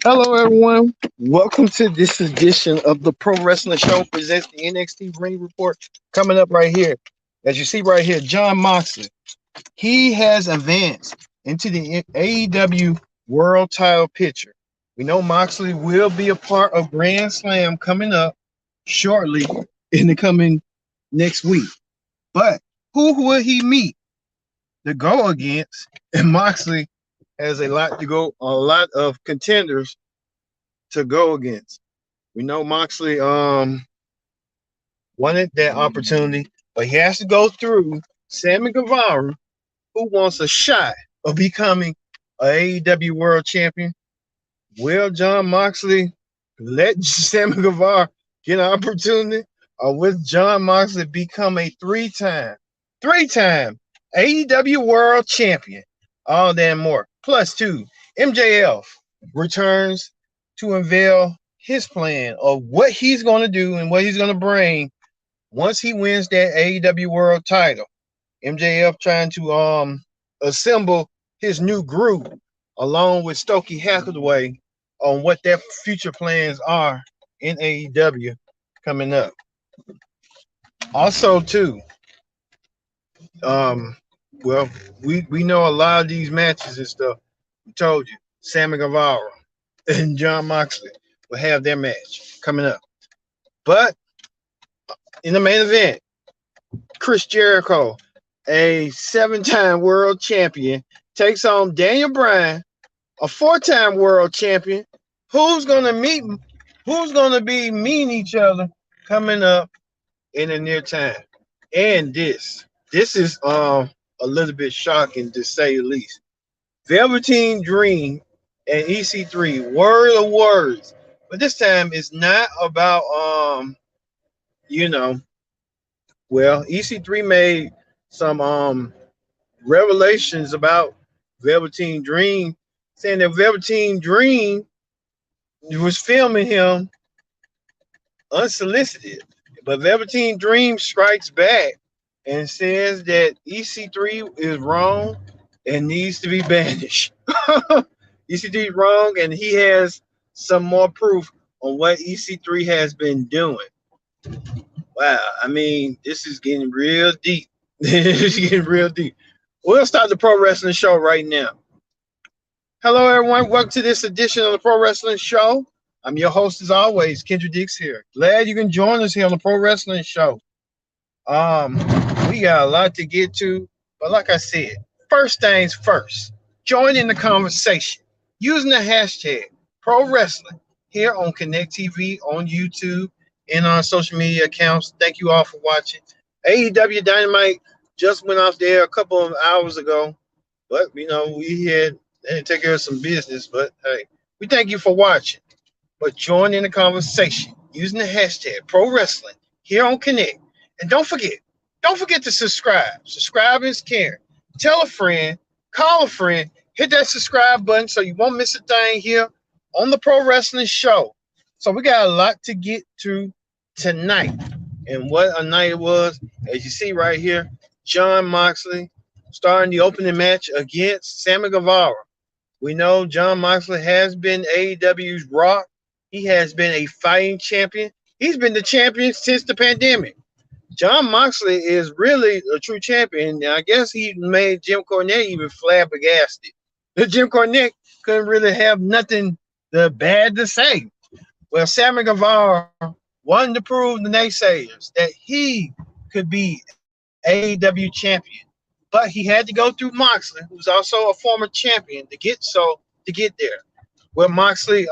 Hello, everyone. Welcome to this edition of the Pro Wrestling Show presents the NXT Ring Report. Coming up right here, as you see right here, John Moxley. He has advanced into the AEW World Title picture. We know Moxley will be a part of Grand Slam coming up shortly in the coming next week. But who will he meet to go against? And Moxley has a lot of contenders to go against. We know Moxley wanted that opportunity, but he has to go through Sammy Guevara, who wants a shot of becoming a AEW World Champion. Will John Moxley let Sammy Guevara get an opportunity, or will John Moxley become a three-time AEW World Champion? All that and more. Plus two, MJF returns to unveil his plan of what he's going to do and what he's going to bring once he wins that AEW World Title. MJF trying to assemble his new group along with Stokey Hathaway on what their future plans are in AEW coming up. Also, too, um, well, we know a lot of these matches and stuff. We told you, Sammy Guevara and John Moxley will have their match coming up. But in the main event, Chris Jericho, a seven-time world champion, takes on Daniel Bryan, a four-time world champion. Who's gonna meet? Who's gonna be meeting each other coming up in the near time? And this is a little bit shocking to say the least. Velveteen Dream and EC3, word of words, but this time it's not about you know well, EC3 made some revelations about Velveteen Dream, saying that Velveteen Dream was filming him unsolicited. But Velveteen Dream strikes back and says that EC3 is wrong and needs to be banished. EC3 is wrong, and he has some more proof on what EC3 has been doing. Wow, I mean, this is getting real deep. It's getting real deep. We'll start the pro wrestling show right now. Hello, everyone. Welcome to this edition of the Pro Wrestling Show. I'm your host, as always, Kendra Dix here. Glad you can join us here on the Pro Wrestling Show. Um, we got a lot to get to, but like I said, first things first. Join in the conversation using the hashtag Pro Wrestling here on Connect TV, on YouTube, and on social media accounts. Thank you all for watching. AEW Dynamite just went off there a couple of hours ago, but we had to take care of some business. But hey, we thank you for watching. But join in the conversation using the hashtag Pro Wrestling here on Connect. And don't forget to subscribe. Subscribe is caring. Tell a friend, call a friend, hit that subscribe button so you won't miss a thing here on the Pro Wrestling Show. So we got a lot to get to tonight. And what a night it was, as you see right here, John Moxley starting the opening match against Sammy Guevara. We know John Moxley has been AEW's Rock. He has been a fighting champion. He's been the champion since the pandemic. John Moxley is really a true champion. I guess he made Jim Cornette even flabbergasted. Jim Cornette couldn't really have nothing bad to say. Well, Sammy Guevara wanted to prove the naysayers that he could be AEW champion, but he had to go through Moxley, who's also a former champion, to get there. Well, Moxley,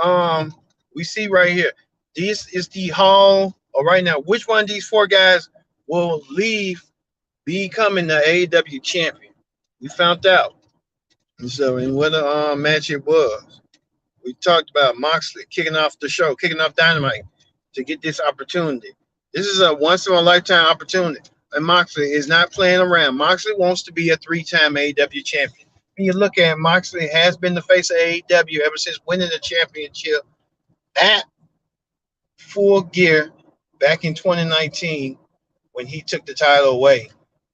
we see right here. This is the hall. Or right now, which one of these four guys will leave becoming the AEW champion? We found out. And so, in what a match it was, we talked about Moxley kicking off the show, kicking off Dynamite to get this opportunity. This is a once in a lifetime opportunity. And Moxley is not playing around. Moxley wants to be a three-time AEW champion. When you look at it, Moxley has been the face of AEW ever since winning the championship at Full Gear back in 2019 when he took the title away.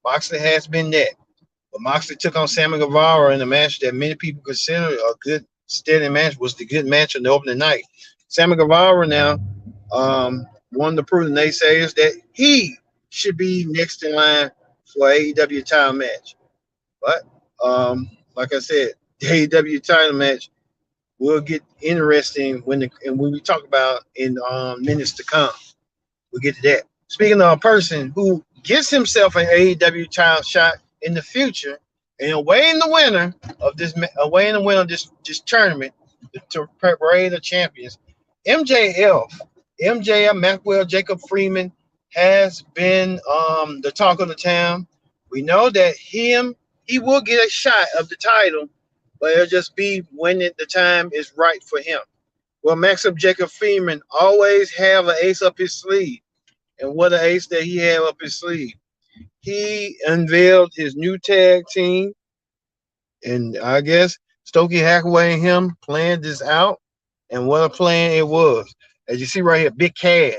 Moxley has been that. But Moxley took on Sammy Guevara in a match that many people consider a good steady match, was the good match of the opening night. Sammy Guevara now wanted to prove the naysayers that he should be next in line for AEW title match. But like I said, the AEW title match will get interesting when we talk about in minutes to come. We'll get to that. Speaking of a person who gets himself an AEW title shot in the future, and away in the winner of this tournament, the parade of champions, MJF Maxwell Jacob Freeman has been the talk of the town. We know that he will get a shot of the title, but it'll just be when the time is right for him. Well, Maxwell Jacob Freeman always have an ace up his sleeve. And what an ace that he had up his sleeve. He unveiled his new tag team, and I guess Stokey Hathaway and him planned this out, and what a plan it was. As you see right here, big Cass.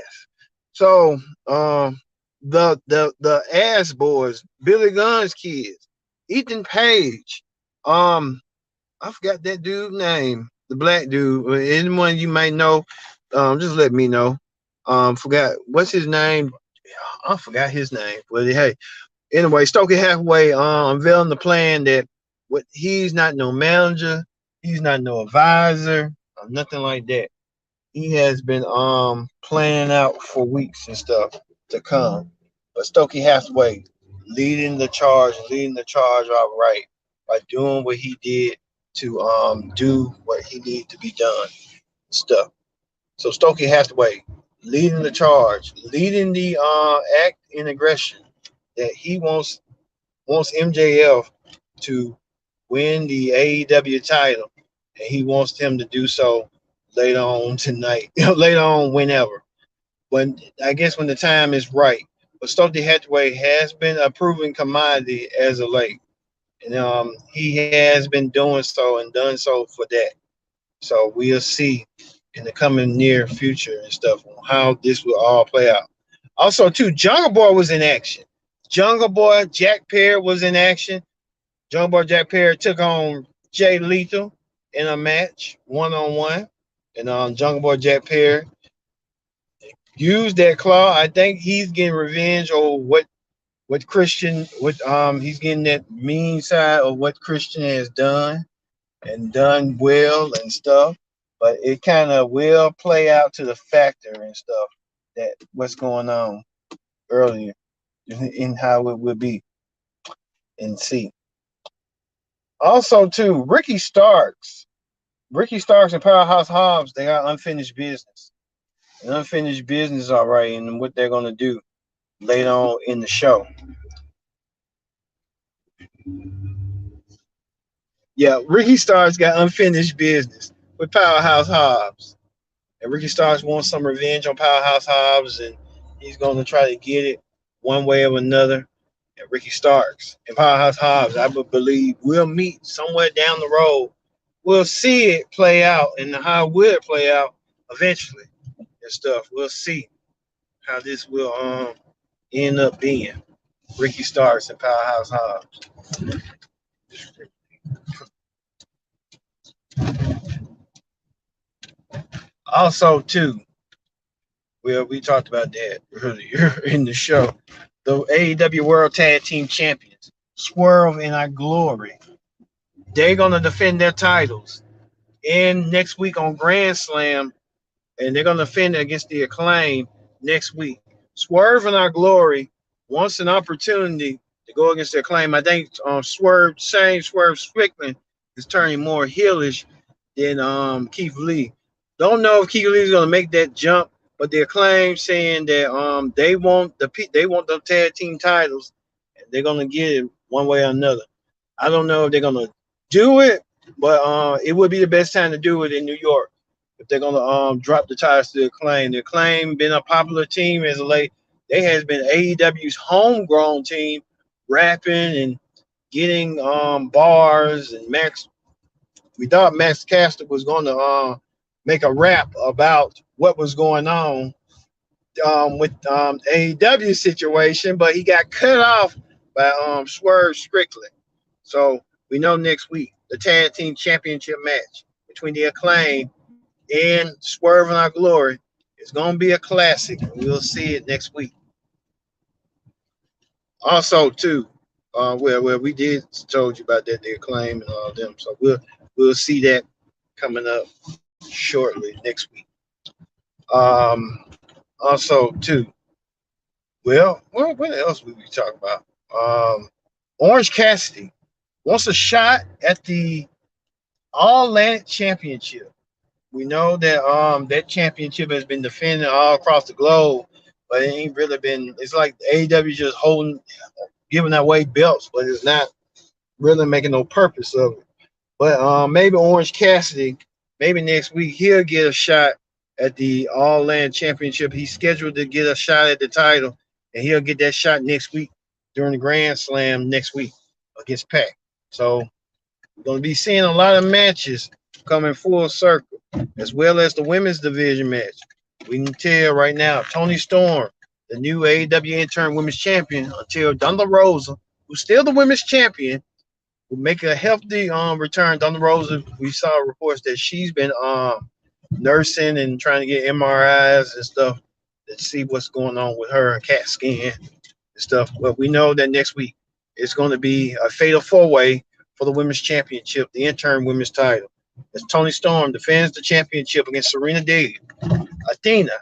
So the ass boys, Billy Gunn's kids, Ethan Page, I forgot that dude's name, the black dude. Anyone you might know, just let me know. Forgot what's his name. I forgot his name. But hey, anyway, Stokey Hathaway unveiling the plan that he's not no manager, he's not no advisor, or nothing like that. He has been planning out for weeks and stuff to come. But Stokey Hathaway leading the charge all right by doing what he did to do what he needed to be done stuff. So Stokey Hathaway leading the charge, leading the act in aggression that he wants MJF to win the AEW title, and he wants him to do so later on tonight, later on whenever. When I guess when the time is right. But Stokey Hathaway has been a proven commodity as of late. And he has been doing so and done so for that. So we'll see in the coming near future and stuff on how this will all play out. Also, too, Jungle Boy was in action. Jungle Boy Jack Perry was in action. Jungle Boy Jack Perry took on Jay Lethal in a match, 1-on-1. And Jungle Boy Jack Perry used that claw. I think he's getting revenge or what Christian he's getting that mean side of what Christian has done and done well and stuff. But it kind of will play out to the factor and stuff that what's going on earlier in how it will be and see. Also, too, Ricky Starks and Powerhouse Hobbs, they got unfinished business. And unfinished business, all right, and what they're going to do later on in the show. Yeah, Ricky Starks got unfinished business with Powerhouse Hobbs. And Ricky Starks wants some revenge on Powerhouse Hobbs, and he's going to try to get it one way or another. And Ricky Starks and Powerhouse Hobbs, I believe, will meet somewhere down the road. We'll see it play out, and how will it play out eventually and stuff. We'll see how this will end up being. Ricky Starks and Powerhouse Hobbs. Also, too, we talked about that earlier in the show. The AEW World Tag Team Champions, Swerve and Our Glory, they're going to defend their titles in next week on Grand Slam, and they're going to defend against the Acclaim next week. Swerve and Our Glory wants an opportunity to go against the Acclaim. I think Swerve Strickland is turning more heelish than Keith Lee. Don't know if Keith Lee is going to make that jump, but the Acclaim saying that they want the tag team titles, and they're going to get it one way or another. I don't know if they're going to do it, but it would be the best time to do it in New York if they're going to drop the titles to the Acclaim. The Acclaim been a popular team as of late. They has been AEW's homegrown team, rapping and getting bars and Max. We thought Max Caster was going to make a rap about what was going on with AEW situation, but he got cut off by Swerve Strickland. So we know next week the tag team championship match between the Acclaim and Swerve and Our Glory. It's going to be a classic. We'll see it next week. Also, too, well, we did told you about that, the Acclaim and all of them. So we'll see that coming up shortly next week. Also, too, well, what else we be talking about? Orange Cassidy wants a shot at the All Atlantic Championship. We know that that championship has been defended all across the globe, but it ain't really been. It's like AEW just giving away belts, but it's not really making no purpose of it. But maybe Orange Cassidy, maybe next week he'll get a shot at the All Land Championship. He's scheduled to get a shot at the title, and he'll get that shot next week during the Grand Slam next week against Pac. So we're going to be seeing a lot of matches coming full circle, as well as the women's division match. We can tell right now, Toni Storm, the new AEW interim women's champion, until Thunder Rosa, who's still the women's champion, will make a healthy return. Thunder Rosa, we saw reports that she's been nursing and trying to get MRIs and stuff to see what's going on with her and CAT scan and stuff. But we know that next week it's going to be a fatal four-way for the women's championship, the interim women's title. As Toni Storm defends the championship against Serena Deeb, Athena,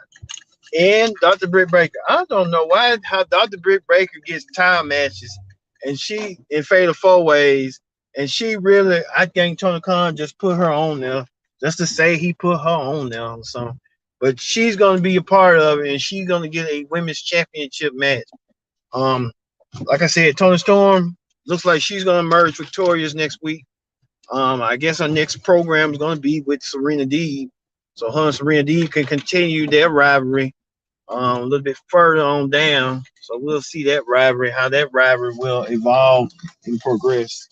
and Dr. Britt Baker. I don't know how Dr. Britt Baker gets time matches and she in fatal four ways, and she really, I think Tony Khan just put her on there just to say he put her on there or something. But she's gonna be a part of it, and she's gonna get a women's championship match. Like I said, Toni Storm looks like she's gonna emerge victorious next week. I guess our next program is gonna be with Serena Deeb, so her and Serena Deeb can continue their rivalry a little bit further on down. So we'll see that rivalry, how that rivalry will evolve and progress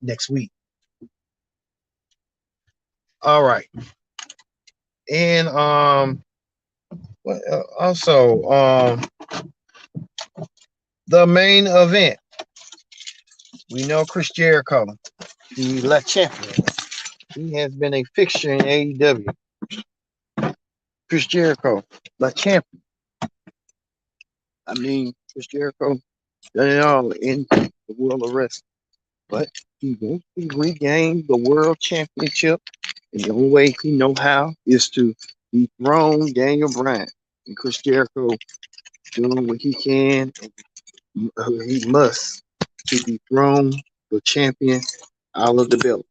next week. All right. And also the main event. We know Chris Jericho, the La Champion. He has been a fixture in AEW. Chris Jericho, La Champion. I mean, Chris Jericho done it all in the world of wrestling. But he wants to regain the world championship. And the only way he know how is to dethrone Daniel Bryan. And Chris Jericho doing what he can, and he must, to dethrone the champion out of the belt.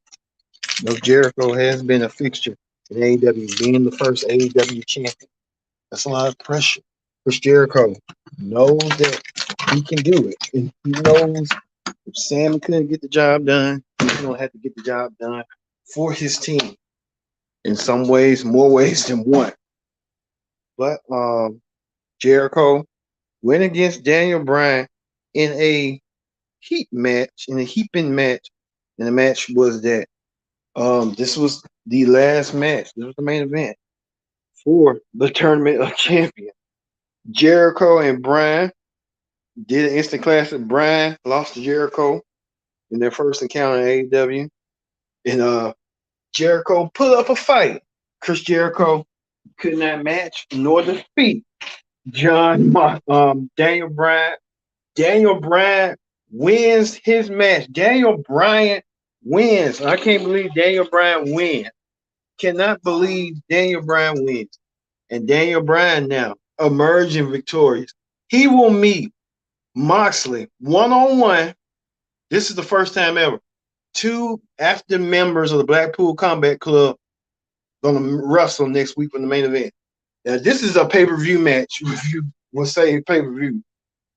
You know, Jericho has been a fixture in AEW, being the first AEW champion. That's a lot of pressure. Chris Jericho knows that he can do it. And he knows if Sam couldn't get the job done, he's going to have to get the job done for his team. In some ways, more ways than one. But Jericho went against Daniel Bryan in a heaping match. And the match was that this was the last match. This was the main event for the Tournament of Champions. Jericho and Bryan did an instant classic. Bryan lost to Jericho in their first encounter in AEW. And Jericho put up a fight. Chris Jericho could not match nor defeat Daniel Bryan. Daniel Bryan wins his match. Daniel Bryan wins. I can't believe Daniel Bryan wins. Cannot believe Daniel Bryan wins. And Daniel Bryan now emerging victorious. He will meet Moxley one-on-one. This is the first time ever. Two active members of the Blackpool Combat Club going to wrestle next week in the main event. Now, this is a pay-per-view match. We'll say pay-per-view.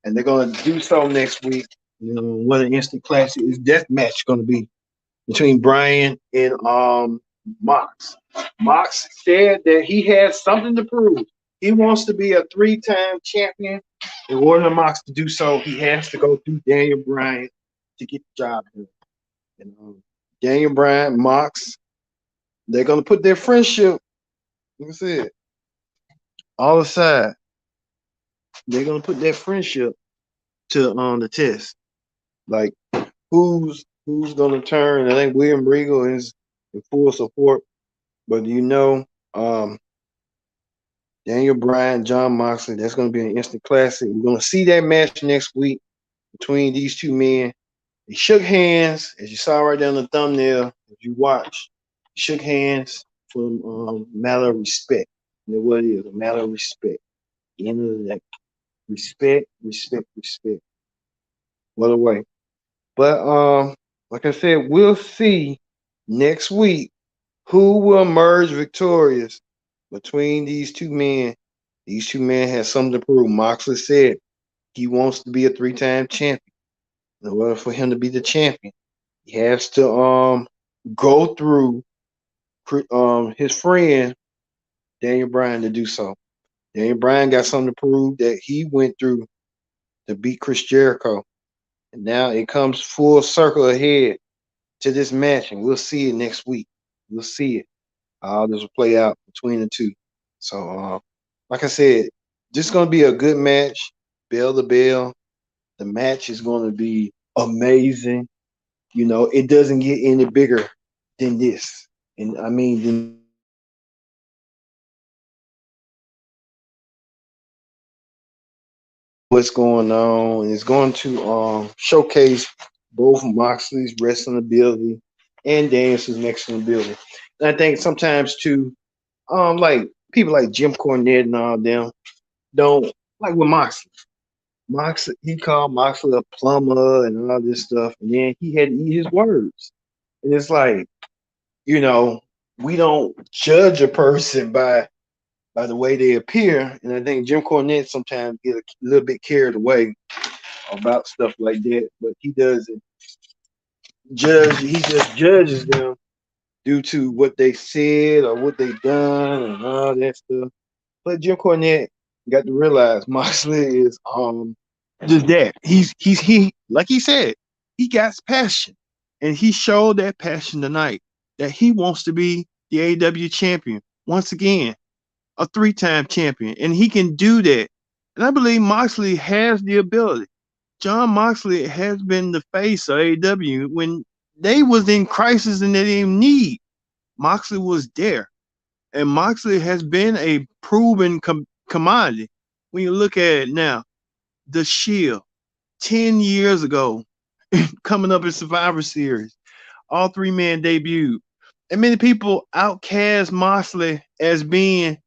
And they're going to do so next week. You know, what an instant classic is death match going to be between Bryan and Mox. Mox said that he has something to prove. He wants to be a 3-time champion. In order for Mox to do so, he has to go through Daniel Bryan to get the job done. And Daniel Bryan, Mox, they're going to put their friendship, like I said, all aside. They're going to put their friendship to the test. Like, who's going to turn? I think William Regal is in full support. But um, Daniel Bryan, John Moxley, that's going to be an instant classic. We're going to see that match next week between these two men. They shook hands, as you saw right there on the thumbnail. If you watch, shook hands from matter of respect. You know what it is, a matter of respect. At the end of the day, respect, respect, respect. What a way. But like I said, we'll see next week who will emerge victorious between these two men. These two men have something to prove. Moxley said he wants to be a 3-time champion. In order for him to be the champion, he has to go through his friend Daniel Bryan to do so. Daniel Bryan got something to prove that he went through to beat Chris Jericho. And now it comes full circle ahead to this match, and we'll see it next week. We'll see it. How this will play out between the two. So, like I said, this is going to be a good match, bell to bell. The match is going to be amazing. It doesn't get any bigger than this. And I mean, what's going on, and it's going to showcase both Moxley's wrestling ability and Daniels's wrestling ability. And I think sometimes too, like people like Jim Cornette and all them don't like with Moxley. Moxley, he called Moxley a plumber and all this stuff, and then he had to eat his words. And it's like, we don't judge a person by the way they appear. And I think Jim Cornette sometimes get a little bit carried away about stuff like that, but he doesn't judge. He just judges them due to what they said or what they done and all that stuff. But Jim Cornette got to realize Moxley is just that. He like he said, he got passion. And he showed that passion tonight that he wants to be the AEW champion once again, a 3-time champion, and he can do that. And I believe Moxley has the ability. John Moxley has been the face of AEW when they was in crisis and they didn't need. Moxley was there, and Moxley has been a proven commodity. When you look at it now, the Shield, 10 years ago, coming up in Survivor Series, all 3 men debuted, and many people outcast Moxley as being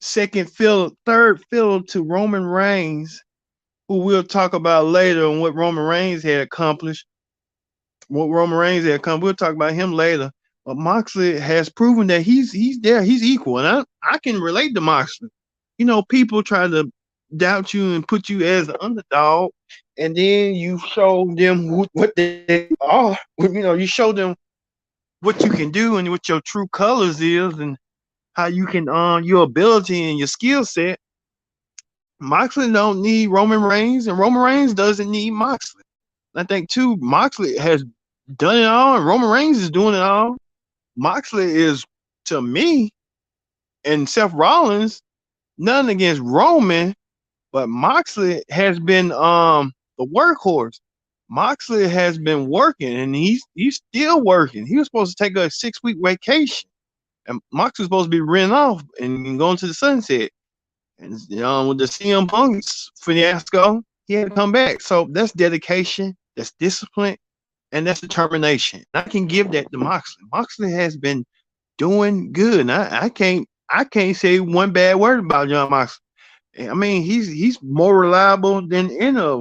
second fiddle, third fiddle to Roman Reigns, who we'll talk about later on what Roman Reigns had accomplished. We'll talk about him later. But Moxley has proven that he's there, he's equal, and I can relate to Moxley. People try to doubt you and put you as the underdog, and then you show them what they are. You show them what you can do and what your true colors is, and how you can your ability and your skill set. Moxley don't need Roman Reigns, and Roman Reigns doesn't need Moxley. I think too, Moxley has done it all, and Roman Reigns is doing it all. Moxley is, to me, and Seth Rollins, nothing against Roman, but Moxley has been the workhorse. Moxley has been working, and he's still working. He was supposed to take a 6-week vacation, and Moxley was supposed to be written off and going to the sunset. And with the CM Punk fiasco, he had to come back. So that's dedication, that's discipline, and that's determination. And I can give that to Moxley. Moxley has been doing good. And I can't say one bad word about John Moxley. I mean, he's more reliable than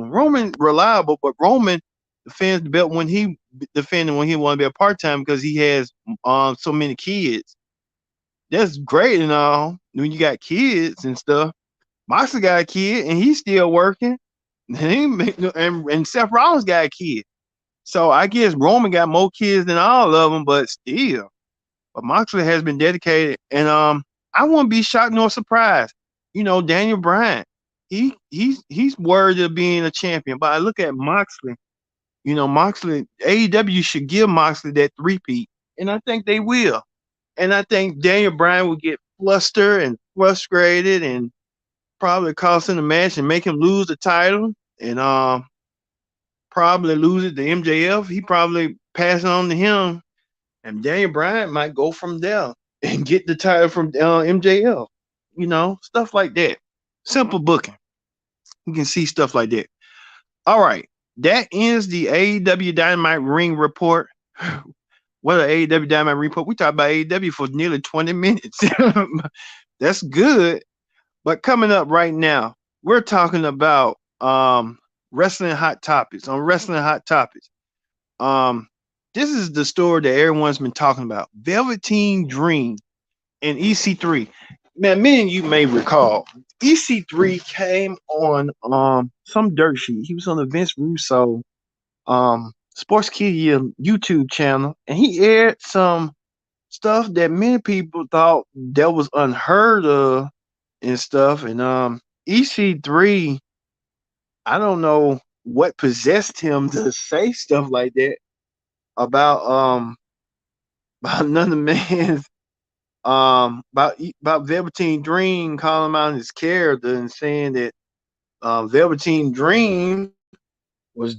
Roman reliable, but Roman defends the belt when he defended when he wanted to be a part-time because he has so many kids. That's great and all when you got kids and stuff. Moxley got a kid and he's still working. And Seth Rollins got a kid. So I guess Roman got more kids than all of them, but still. But Moxley has been dedicated, and I wouldn't be shocked nor surprised. Daniel Bryan, he's worthy of being a champion. But I look at Moxley. Moxley, AEW should give Moxley that 3-peat, and I think they will. And I think Daniel Bryan will get flustered and frustrated and probably cost him the match and make him lose the title and probably lose it to MJF. He probably pass it on to him and Daniel Bryan might go from there and get the title from MJF. Stuff like that. Simple booking. You can see stuff like that. All right, that ends the AEW Dynamite Ring Report. What an AEW Dynamite Report. We talked about AEW for nearly 20 minutes. That's good. But coming up right now, we're talking about wrestling hot topics. On wrestling hot topics, this is the story that everyone's been talking about: Velveteen Dream and EC3. Man, many of you may recall EC3 came on some dirt sheet. He was on the Vince Russo Sports Kid YouTube channel, and he aired some stuff that many people thought that was unheard of and stuff. And EC3, I don't know what possessed him to say stuff like that about about another man's about Velveteen Dream, calling him out his character and saying that Velveteen Dream was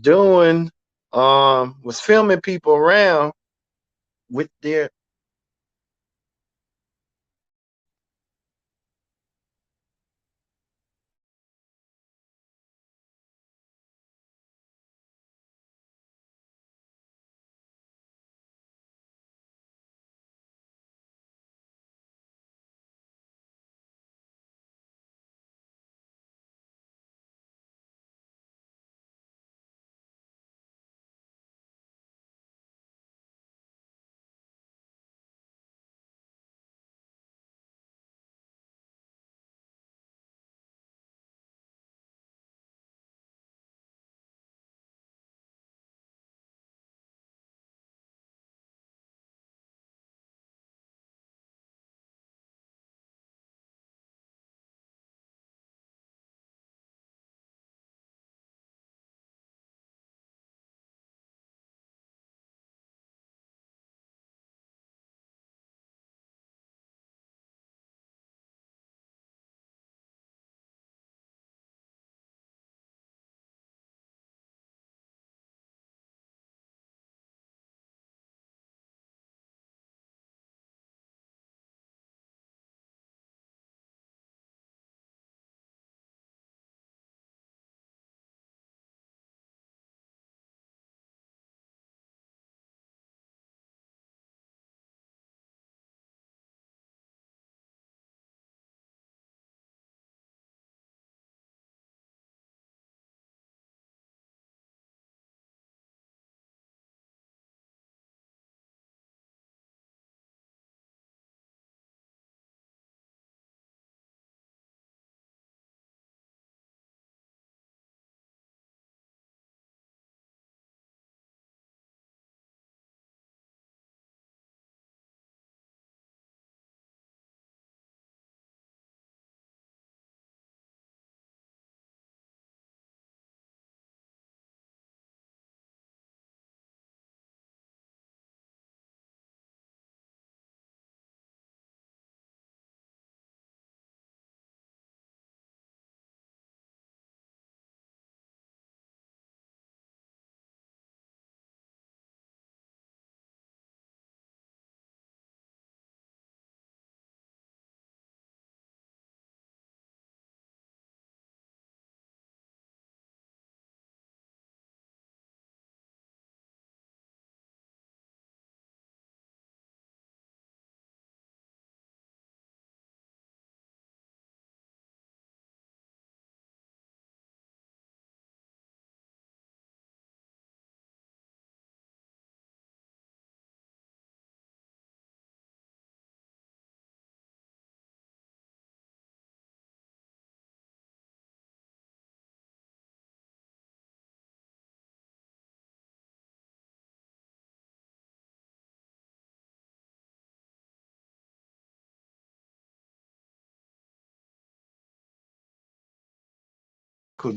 filming people around with their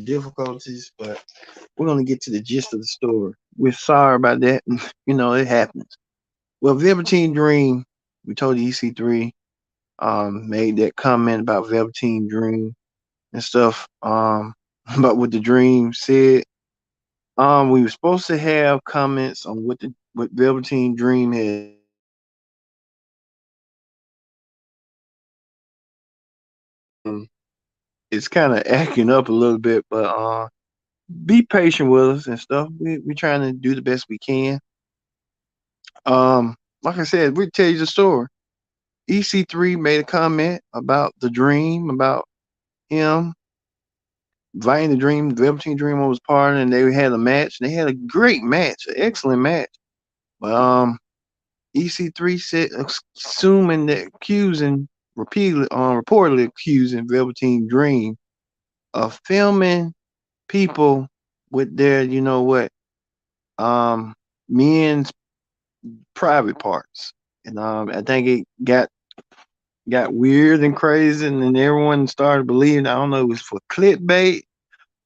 difficulties, but we're gonna get to the gist of the story. We're sorry about that. It happens. Well, Velveteen Dream, we told EC3, made that comment about Velveteen Dream and stuff, about what the Dream said. We were supposed to have comments on what Velveteen Dream had it's kind of acting up a little bit, but be patient with us and stuff. We trying to do the best we can. Like I said, we tell you the story. EC3 made a comment about the dream, about him inviting the dream. The Velveteen Dream was part, and they had a match. They had a great match, an excellent match. But EC3 said, assuming that accusing repeatedly, reportedly accusing Velveteen Dream of filming people with their, you know what, men's private parts. And I think it got weird and crazy, and then everyone started believing. I don't know, it was for clickbait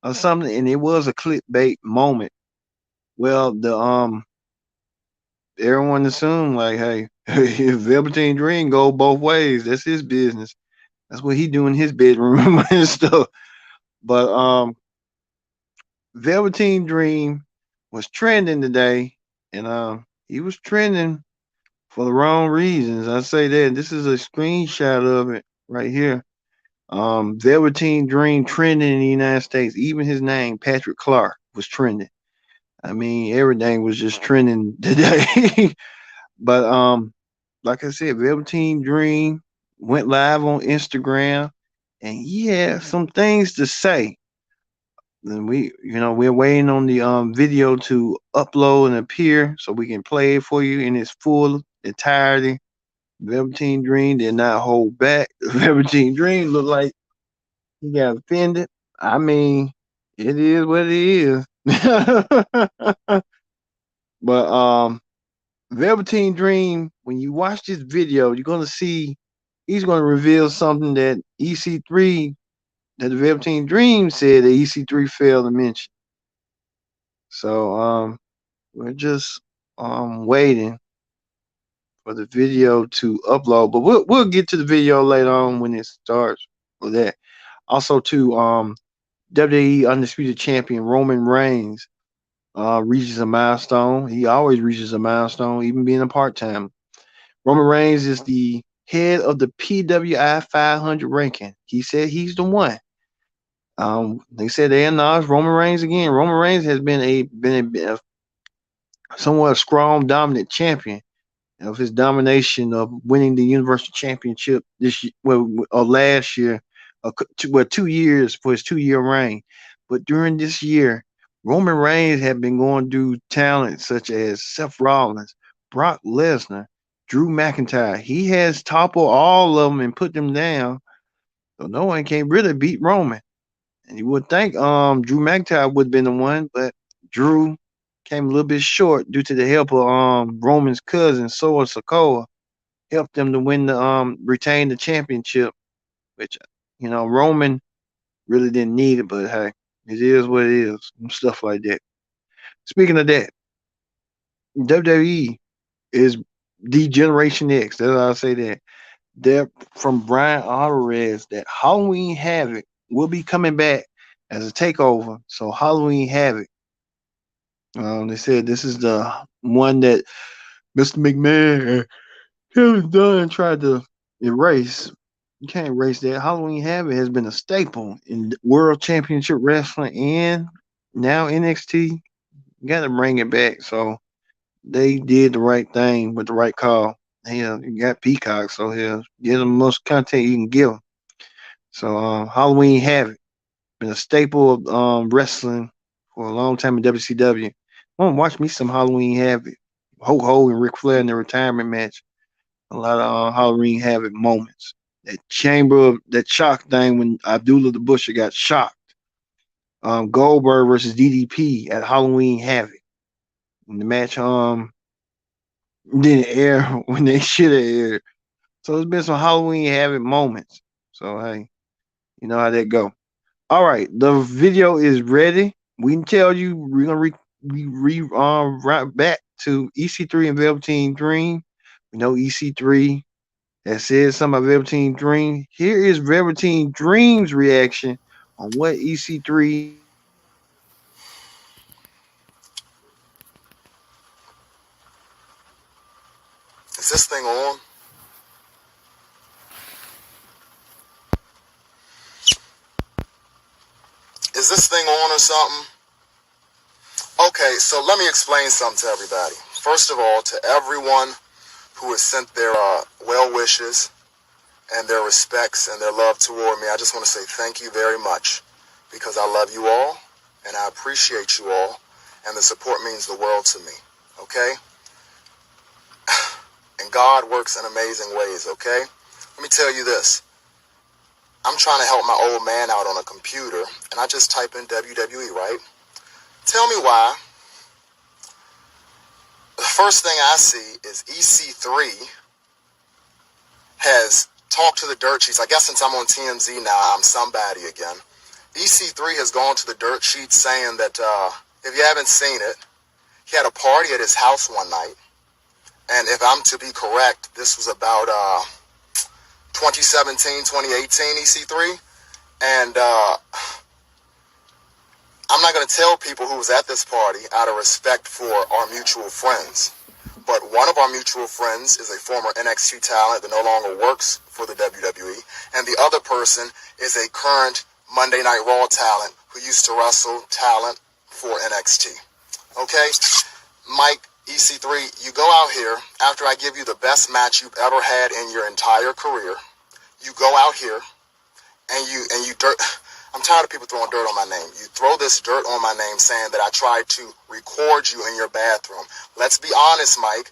or something, and it was a clickbait moment. Well, the everyone assumed like, hey, if Velveteen Dream go both ways, that's his business. That's what he do in his bedroom and stuff. But Velveteen Dream was trending today, and he was trending for the wrong reasons. I say that. This is a screenshot of it right here. Velveteen Dream trending in the United States. Even his name, Patrick Clark, was trending. I mean, everything was just trending today. But like I said, Velveteen Dream went live on Instagram, and he had some things to say. And we're waiting on the video to upload and appear so we can play it for you in its full entirety. Velveteen Dream did not hold back. Velveteen Dream looked like he got offended. I mean, it is what it is. But Velveteen Dream, when you watch this video, you're gonna see he's gonna reveal something that EC3, that the Velveteen Dream said that EC3 failed to mention. So we're just waiting for the video to upload, but we'll get to the video later on when it starts with that. Also, too, WWE Undisputed Champion Roman Reigns reaches a milestone. He always reaches a milestone, even being a part time. Roman Reigns is the head of the PWI 500 ranking. He said he's the one. They said they acknowledge Roman Reigns again. Roman Reigns has been a somewhat strong, dominant champion of his domination of winning the Universal Championship this year, last year, 2 years for his 2 year reign. But during this year, Roman Reigns had been going through talent such as Seth Rollins, Brock Lesnar, Drew McIntyre. He has toppled all of them and put them down, so no one can really beat Roman. And you would think Drew McIntyre would have been the one, but Drew came a little bit short due to the help of Roman's cousin, Sora Sokoa, helped them to win the retain the championship, which Roman really didn't need it, but hey, it is what it is. Stuff like that. Speaking of that, WWE is the Generation X. That's how I say that. They're from Bryan Alvarez that Halloween Havoc will be coming back as a takeover. So Halloween Havoc. They said this is the one that Mr. McMahon and Kevin Dunn tried to erase. You can't erase that. Halloween Havoc has been a staple in World Championship Wrestling and now NXT. You got to bring it back. So they did the right thing with the right call. You got Peacock, so give them the most content you can give them. So Halloween Havoc been a staple of wrestling for a long time in WCW. I want to watch me some Halloween Havoc. Ho and Ric Flair in their retirement match. A lot of Halloween Havoc moments. That shock thing when Abdullah the Butcher got shocked. Goldberg versus DDP at Halloween Havoc. And the match didn't air when they should have aired. So there's been some Halloween Havoc moments. So hey, you know how that go. All right, the video is ready. We can tell you we're gonna right back to EC3 and Velveteen Dream. We know EC3 has said something about Velveteen Dream. Here is Velveteen Dream's reaction on what EC3 Is this thing on? Is this thing on or something? Okay, so let me explain something to everybody. First of all, to everyone who has sent their well wishes and their respects and their love toward me, I just want to say thank you very much, because I love you all and I appreciate you all, and the support means the world to me, okay? And God works in amazing ways, okay? Let me tell you this. I'm trying to help my old man out on a computer, and I just type in WWE, right? Tell me why. The first thing I see is EC3 has talked to the dirt sheets. I guess since I'm on TMZ now, I'm somebody again. EC3 has gone to the dirt sheets saying that, if you haven't seen it, he had a party at his house one night. And if I'm to be correct, this was about 2017, 2018 EC3. And I'm not going to tell people who was at this party out of respect for our mutual friends. But one of our mutual friends is a former NXT talent that no longer works for the WWE. And the other person is a current Monday Night Raw talent who used to wrestle talent for NXT. Okay? Mike, EC3, you go out here after I give you the best match you've ever had in your entire career. You go out here and you dirt. I'm tired of people throwing dirt on my name. You throw this dirt on my name saying that I tried to record you in your bathroom. Let's be honest, Mike.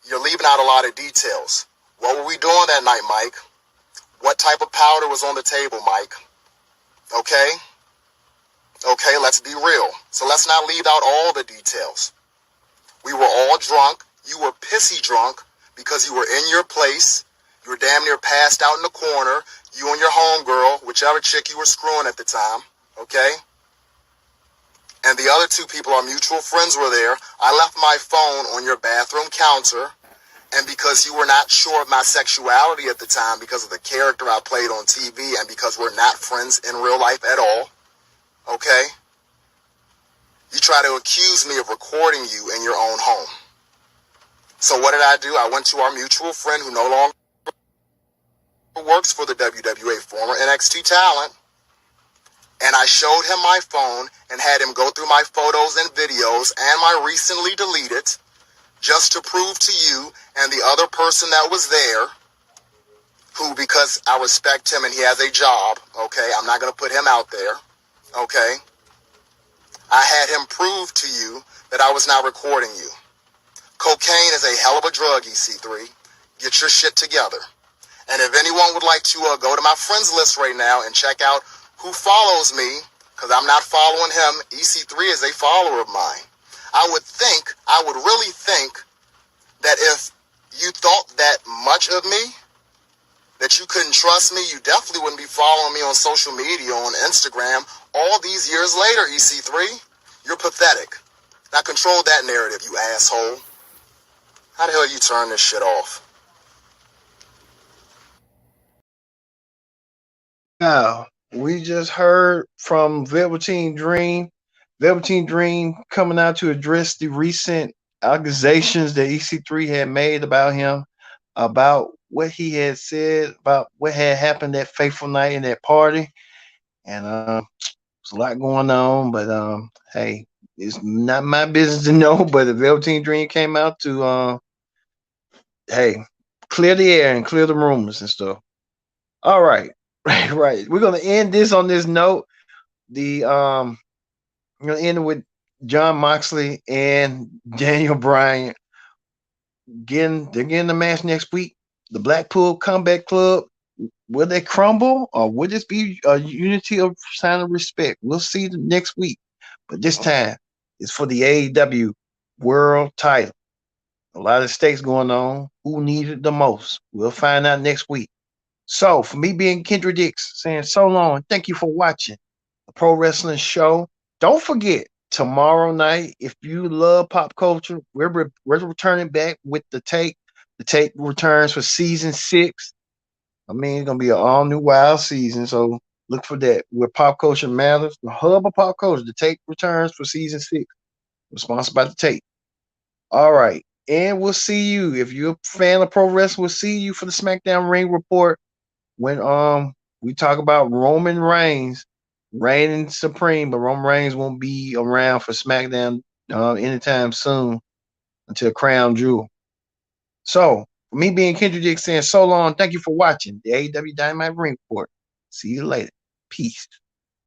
You're leaving out a lot of details. What were we doing that night, Mike? What type of powder was on the table, Mike? Okay? Okay, let's be real. So let's not leave out all the details. We were all drunk. You were pissy drunk because you were in your place. You were damn near passed out in the corner. You and your homegirl, whichever chick you were screwing at the time, okay? And the other two people, our mutual friends, were there. I left my phone on your bathroom counter, and because you were not sure of my sexuality at the time because of the character I played on TV and because we're not friends in real life at all, okay? You try to accuse me of recording you in your own home. So what did I do? I went to our mutual friend who no longer works for the WWE, former NXT talent, and I showed him my phone and had him go through my photos and videos and my recently deleted, just to prove to you and the other person that was there, who, because I respect him and he has a job, okay, I'm not going to put him out there, okay, I had him prove to you that I was not recording you. Cocaine is a hell of a drug, EC3. Get your shit together. And if anyone would like to go to my friends list right now and check out who follows me, because I'm not following him, EC3 is a follower of mine. I would really think that if you thought that much of me, that you couldn't trust me, you definitely wouldn't be following me on social media, on Instagram, all these years later, EC3. You're pathetic. Now control that narrative, you asshole. How the hell you turn this shit off? Now, we just heard from Velveteen Dream. Velveteen Dream coming out to address the recent accusations that EC3 had made about him, about what he had said, about what had happened that fateful night in that party. And there's a lot going on, but hey, it's not my business to know. But the Velveteen Dream came out to hey, clear the air and clear the rumors and stuff. All right. Right. We're gonna end this on this note. The we're gonna end it with John Moxley and Daniel Bryan they're getting the match next week. The Blackpool Combat Club, will they crumble or will this be a unity of sign of respect? We'll see the next week. But this time it's for the AEW world title. A lot of stakes going on. Who needed it the most? We'll find out next week. So, for me being Kendra Dix, saying so long, thank you for watching the Pro Wrestling Show. Don't forget, tomorrow night, if you love pop culture, we're returning back with the take. The take returns for season 6. I mean, it's going to be an all new wild season, so look for that. Where pop culture matters, the hub of pop culture, the take returns for season 6. We're sponsored by the take. All right. And we'll see you. If you're a fan of pro wrestling, we'll see you for the SmackDown Ring Report when we talk about Roman Reigns reigning supreme, but Roman Reigns won't be around for SmackDown anytime soon until Crown Jewel. So, for me being Kendrick Dick saying so long, thank you for watching the AEW Dynamite Ring Report. See you later. Peace.